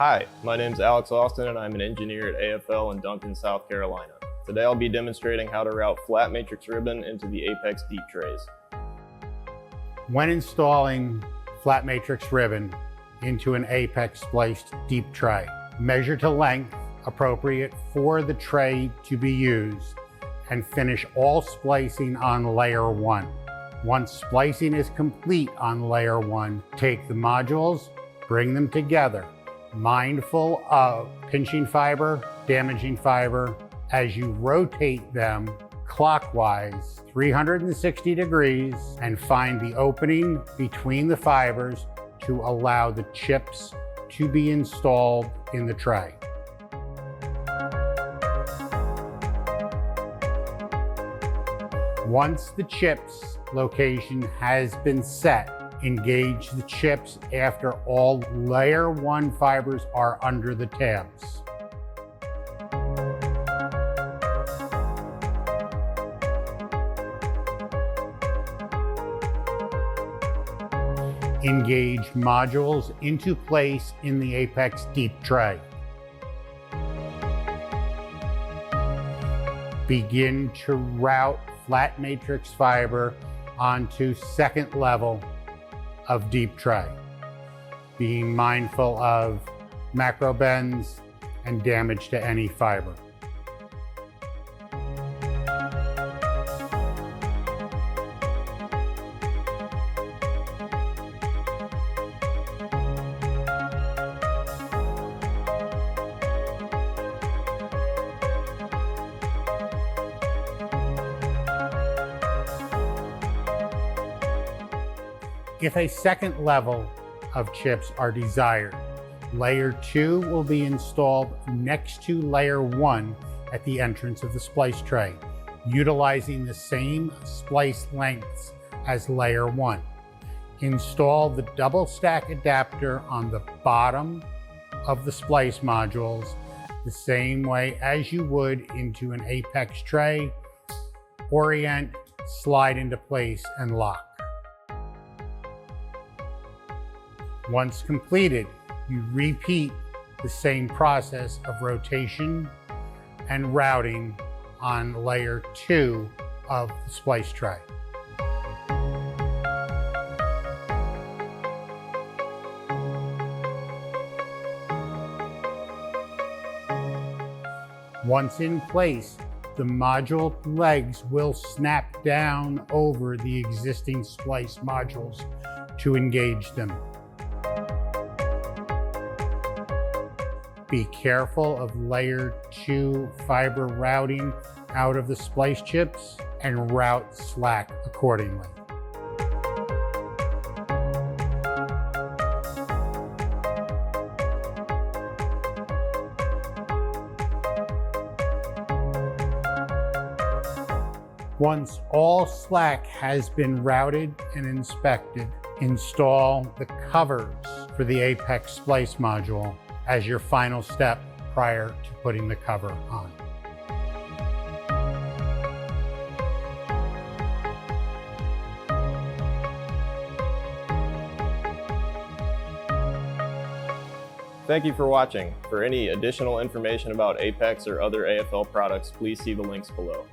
Hi, my name is Alex Austin and I'm an engineer at AFL in Duncan, South Carolina. Today I'll be demonstrating how to route flat matrix ribbon into the Apex Deep Trays. When installing flat matrix ribbon into an Apex spliced deep tray, measure to length appropriate for the tray to be used and finish all splicing on layer 1. Once splicing is complete on layer 1, take the modules, bring them together, mindful of pinching fiber, damaging fiber, as you rotate them clockwise 360 degrees and find the opening between the fibers to allow the chips to be installed in the tray. Once the chips location has been set, engage the chips after all layer 1 fibers are under the tabs. Engage modules into place in the Apex Deep Tray. Begin to route flat matrix fiber onto second level of deep tray, being mindful of macro bends and damage to any fiber. If a second level of chips are desired, layer 2 will be installed next to layer 1 at the entrance of the splice tray, utilizing the same splice lengths as layer 1. Install the double stack adapter on the bottom of the splice modules the same way as you would into an Apex tray. Orient, slide into place, and lock. Once completed, you repeat the same process of rotation and routing on layer 2 of the splice tray. Once in place, the module legs will snap down over the existing splice modules to engage them. Be careful of layer 2 fiber routing out of the splice chips and route slack accordingly. Once all slack has been routed and inspected, install the covers for the Apex splice module as your final step prior to putting the cover on. Thank you for watching. For any additional information about Apex or other AFL products, please see the links below.